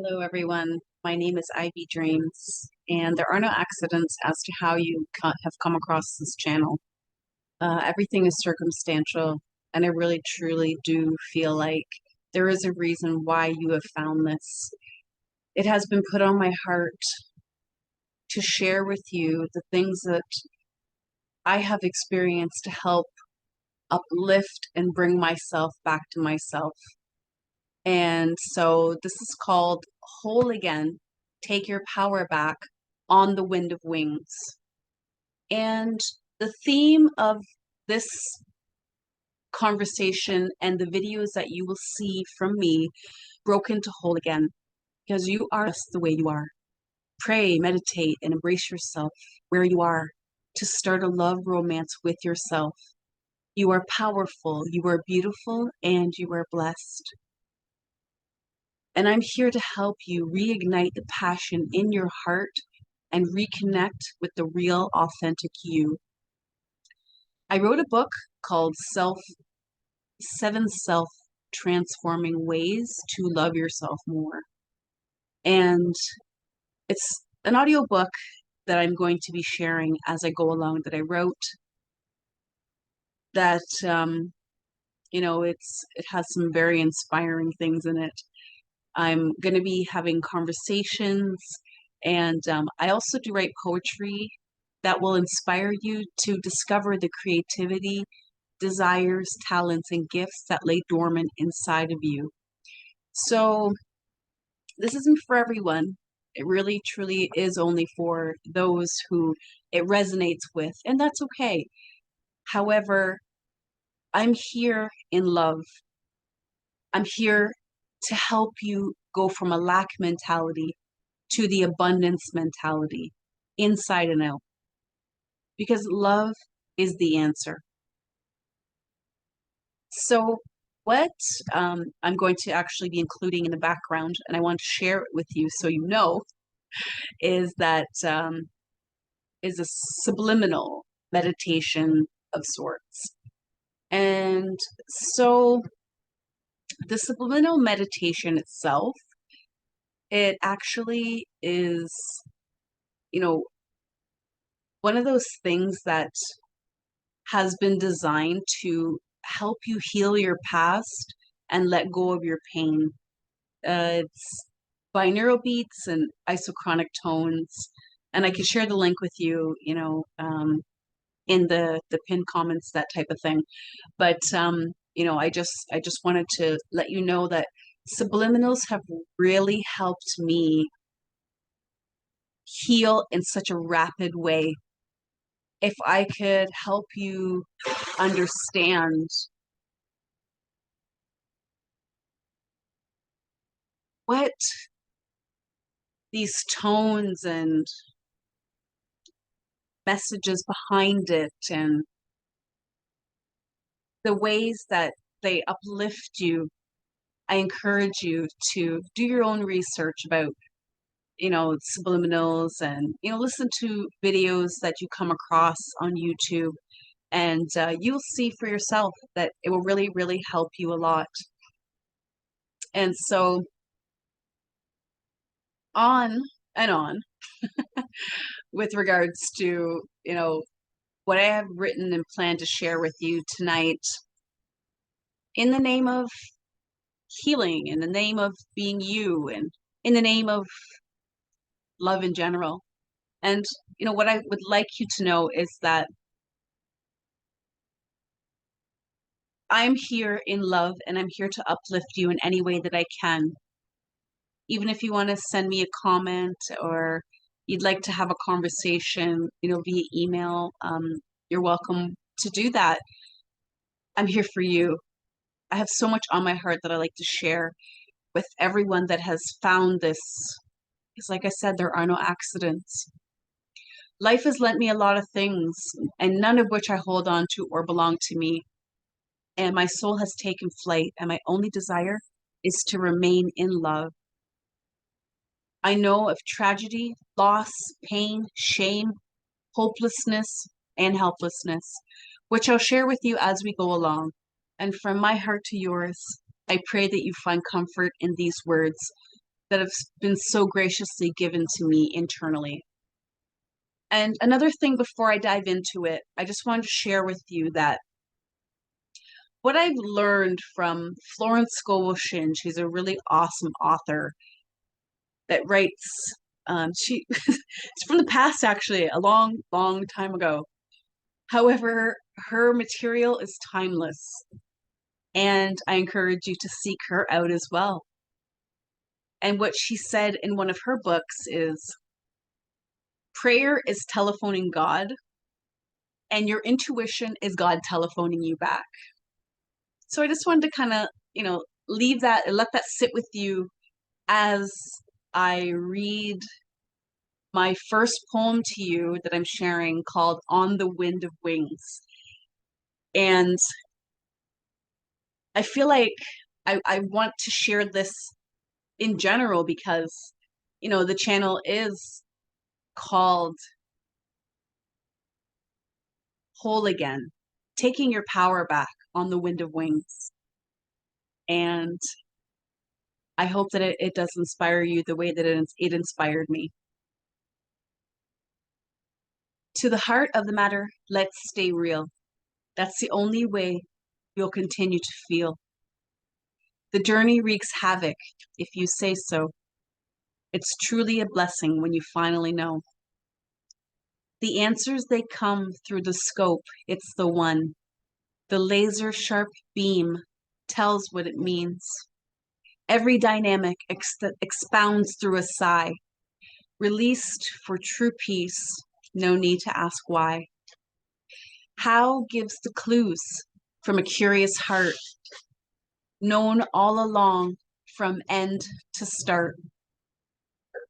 Hello, everyone. My name is Ivy Dreams, and there are no accidents as to how you have come across this channel. Everything is circumstantial, and I really truly do feel like there is a reason why you have found this. It has been put on my heart to share with you the things that I have experienced to help uplift and bring myself back to myself. And so this is called Whole Again, Take Your Power Back on the Wind of Wings. And the theme of this conversation and the videos that you will see from me broke into whole again, because you are just the way you are. Pray, meditate, and embrace yourself where you are to start a love romance with yourself. You are powerful, you are beautiful, and you are blessed. And I'm here to help you reignite the passion in your heart and reconnect with the real, authentic you. I wrote a book called Seven Self-Transforming Ways to Love Yourself More. And it's an audiobook that I'm going to be sharing as I go along that I wrote that, it has some very inspiring things in it. I'm going to be having conversations, and I also do write poetry that will inspire you to discover the creativity, desires, talents, and gifts that lay dormant inside of you. So this isn't for everyone. It really, truly is only for those who it resonates with, and that's okay. However, I'm here in love. I'm here to help you go from a lack mentality to the abundance mentality, inside and out. Because love is the answer. So, what I'm going to actually be including in the background, and I want to share it with you so you know, is that is a subliminal meditation of sorts. And so, the subliminal meditation itself, it actually is, you know, one of those things that has been designed to help you heal your past and let go of your pain. It's binaural beats and isochronic tones, and I can share the link with you, in the pinned comments, that type of thing. But I just wanted to let you know that subliminals have really helped me heal in such a rapid way. If I could help you understand what these tones and messages behind it and the ways that they uplift you, I encourage you to do your own research about, subliminals, and, listen to videos that you come across on YouTube, and you'll see for yourself that it will really, really help you a lot. And so on and on with regards to, what I have written and planned to share with you tonight in the name of healing, in the name of being you, and in the name of love in general. And, what I would like you to know is that I'm here in love, and I'm here to uplift you in any way that I can. Even if you want to send me a comment, or you'd like to have a conversation, via email, you're welcome to do that. I'm here for you. I have so much on my heart that I like to share with everyone that has found this. Because like I said, there are no accidents. Life has lent me a lot of things, and none of which I hold on to or belong to me. And my soul has taken flight, and my only desire is to remain in love. I know of tragedy, loss, pain, shame, hopelessness, and helplessness, which I'll share with you as we go along. And from my heart to yours, I pray that you find comfort in these words. that have been so graciously given to me internally. And another thing before I dive into it, I just wanted to share with you that what I've learned from Florence Scovel Shinn, she's a really awesome author that writes, it's from the past actually, a long, long time ago. However, her material is timeless, and I encourage you to seek her out as well. And what she said in one of her books is, prayer is telephoning God, and your intuition is God telephoning you back. So I just wanted to kind of, leave that and let that sit with you as I read my first poem to you that I'm sharing, called On the Wind of Wings. And I feel like I want to share this in general because, the channel is called Whole Again, taking your power back on the wind of wings. And I hope that it does inspire you the way that it inspired me. To the heart of the matter, let's stay real. That's the only way you'll continue to feel. The journey wreaks havoc if you say so. It's truly a blessing when you finally know. The answers, they come through the scope, it's the one. The laser sharp beam tells what it means. Every dynamic expounds through a sigh. Released for true peace, no need to ask why. How gives the clues from a curious heart, known all along from end to start.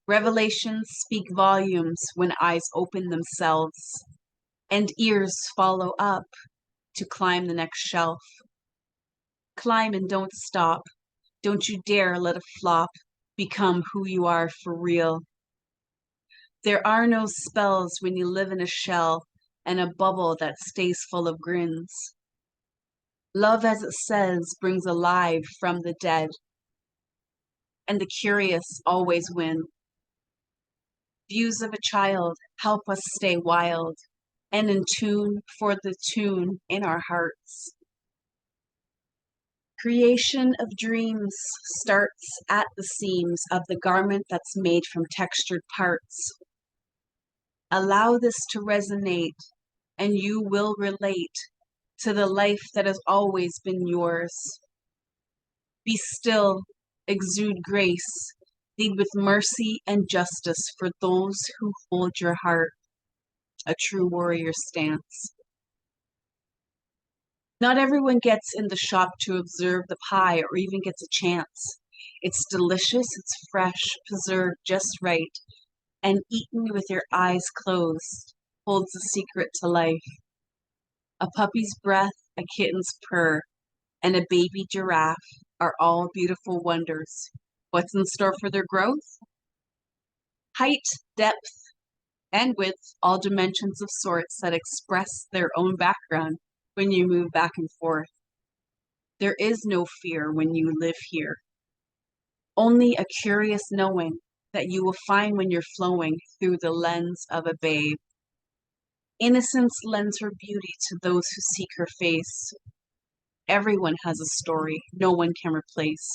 Revelations speak volumes when eyes open themselves, and ears follow up to climb the next shelf. Climb and don't stop. Don't you dare let a flop become who you are for real. There are no spells when you live in a shell and a bubble that stays full of grins. Love, as it says, brings alive from the dead, and the curious always win. Views of a child help us stay wild and in tune for the tune in our hearts. Creation of dreams starts at the seams of the garment that's made from textured parts. Allow this to resonate, and you will relate to the life that has always been yours. Be still, exude grace, lead with mercy and justice for those who hold your heart, a true warrior stance. Not everyone gets in the shop to observe the pie or even gets a chance. It's delicious, it's fresh, preserved just right, and eaten with your eyes closed holds the secret to life. A puppy's breath, a kitten's purr, and a baby giraffe are all beautiful wonders. What's in store for their growth? Height, depth, and width, all dimensions of sorts that express their own background when you move back and forth. There is no fear when you live here. Only a curious knowing that you will find when you're flowing through the lens of a babe. Innocence lends her beauty to those who seek her face. Everyone has a story no one can replace.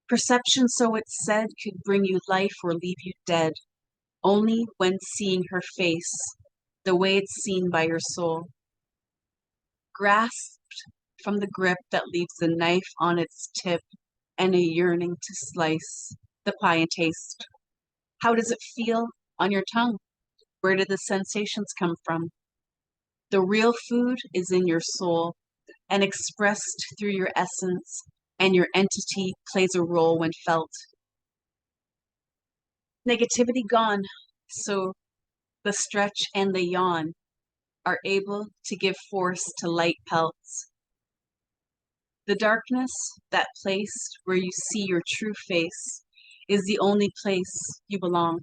Perception, so it's said, could bring you life or leave you dead, only when seeing her face, the way it's seen by your soul. Grasped from the grip that leaves the knife on its tip and a yearning to slice the pie and taste. How does it feel on your tongue? Where did the sensations come from? The real food is in your soul and expressed through your essence, and your entity plays a role when felt. Negativity gone, so the stretch and the yawn are able to give force to light pelts. The darkness, that place where you see your true face, is the only place you belong.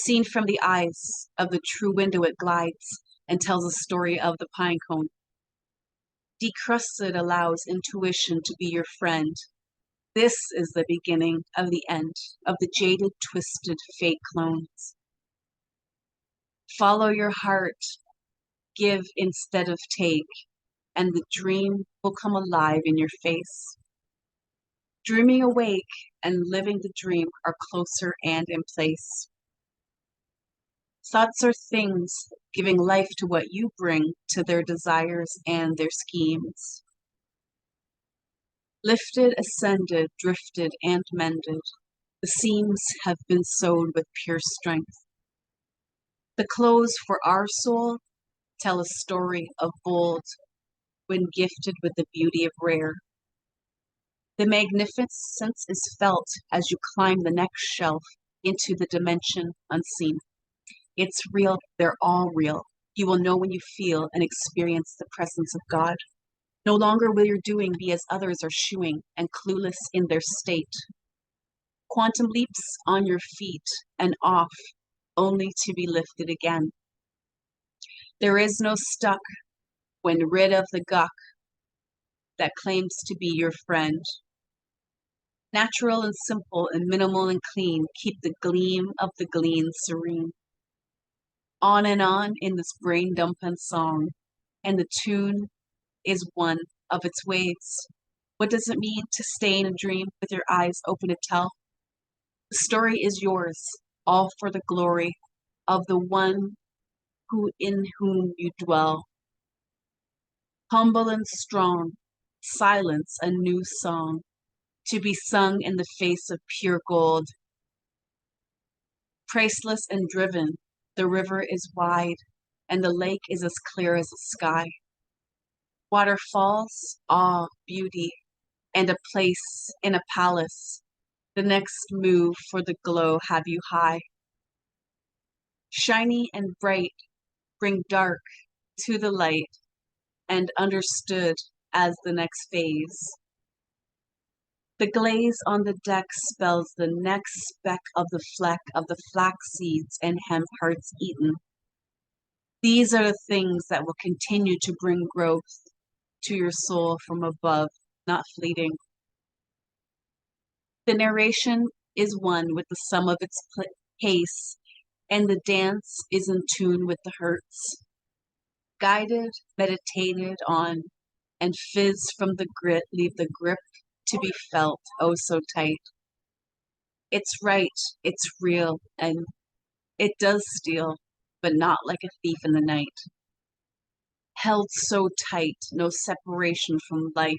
Seen from the eyes of the true window, it glides and tells a story of the pine cone. Decrusted allows intuition to be your friend. This is the beginning of the end of the jaded, twisted, fake clones. Follow your heart, give instead of take, and the dream will come alive in your face. Dreaming awake and living the dream are closer and in place. Thoughts are things giving life to what you bring to their desires and their schemes. Lifted, ascended, drifted, and mended, the seams have been sewed with pure strength. The clothes for our soul tell a story of bold when gifted with the beauty of rare. The magnificence is felt as you climb the next shelf into the dimension unseen. It's real, they're all real. You will know when you feel and experience the presence of God. No longer will your doing be as others are shooing and clueless in their state. Quantum leaps on your feet and off, only to be lifted again. There is no stuck when rid of the guck that claims to be your friend. Natural and simple and minimal and clean, keep the gleam of the glean serene. On and on in this brain dumping song, and the tune is one of its waves. What does it mean to stay in a dream with your eyes open to tell? The story is yours, all for the glory of the one who in whom you dwell. Humble and strong, silence a new song, to be sung in the face of pure gold. Priceless and driven, the river is wide, and the lake is as clear as the sky. Waterfalls, awe, beauty, and a place in a palace. The next move for the glow have you high. Shiny and bright, bring dark to the light, and understood as the next phase. The glaze on the deck spells the next speck of the fleck of the flax seeds and hemp hearts eaten. These are the things that will continue to bring growth to your soul from above, not fleeting. The narration is one with the sum of its pace, and the dance is in tune with the hurts. Guided, meditated on, and fizz from the grit leave the grip to be felt oh so tight. It's right, it's real, and it does steal, but not like a thief in the night. Held so tight, no separation from life,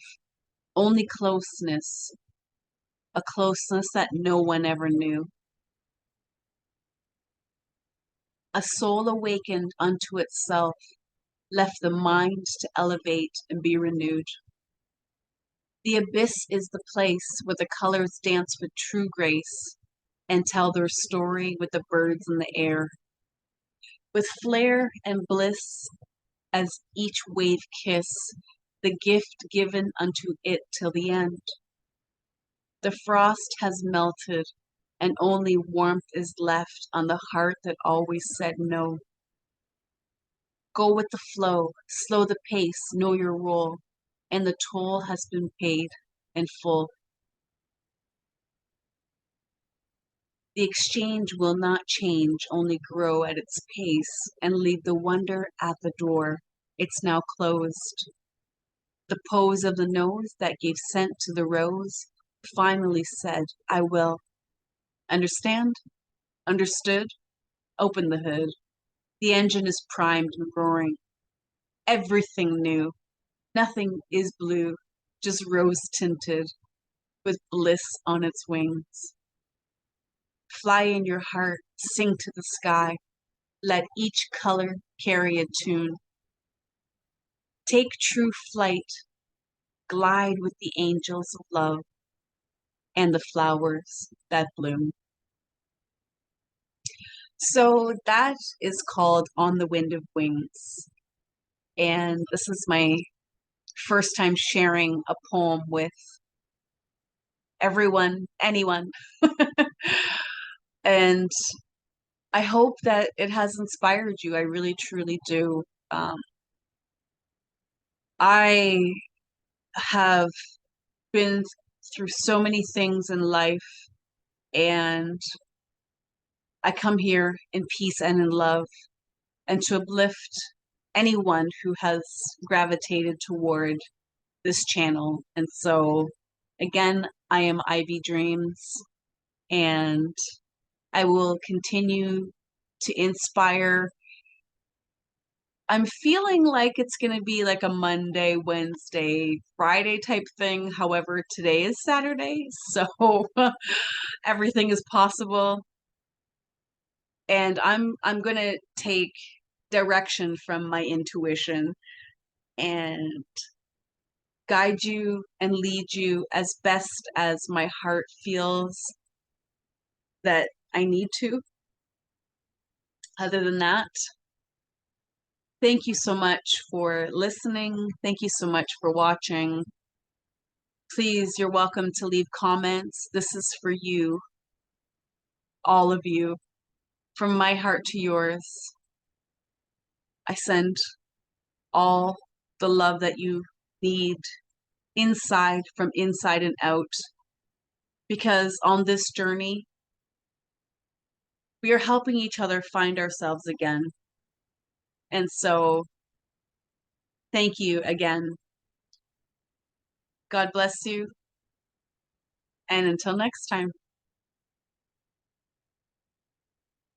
only closeness, a closeness that no one ever knew. A soul awakened unto itself, left the mind to elevate and be renewed. The abyss is the place where the colors dance with true grace and tell their story with the birds in the air. With flair and bliss as each wave kiss, the gift given unto it till the end. The frost has melted, and only warmth is left on the heart that always said no. Go with the flow, slow the pace, know your role, and the toll has been paid in full. The exchange will not change, only grow at its pace and leave the wonder at the door. It's now closed. The pose of the nose that gave scent to the rose finally said, I will. Understand? Understood? Open the hood. The engine is primed and roaring. Everything new. Nothing is blue, just rose tinted with bliss on its wings. Fly in your heart, sing to the sky. Let each color carry a tune. Take true flight, glide with the angels of love and the flowers that bloom. So that is called On the Wind of Wings. And this is my first time sharing a poem with everyone, anyone. And I hope that it has inspired you. I really, truly do. I have been through so many things in life, and I come here in peace and in love and to uplift anyone who has gravitated toward this channel. And so, again, I am Ivy Dreams, and I will continue to inspire. I'm feeling like it's going to be like a Monday, Wednesday, Friday type thing. However, today is Saturday, so everything is possible. And I'm going to take direction from my intuition and guide you and lead you as best as my heart feels that I need to. Other than that, thank you so much for listening. Thank you so much for watching. Please, you're welcome to leave comments. This is for you, all of you. From my heart to yours, I send all the love that you need inside, from inside and out, because on this journey, we are helping each other find ourselves again. And so, thank you again. God bless you. And until next time.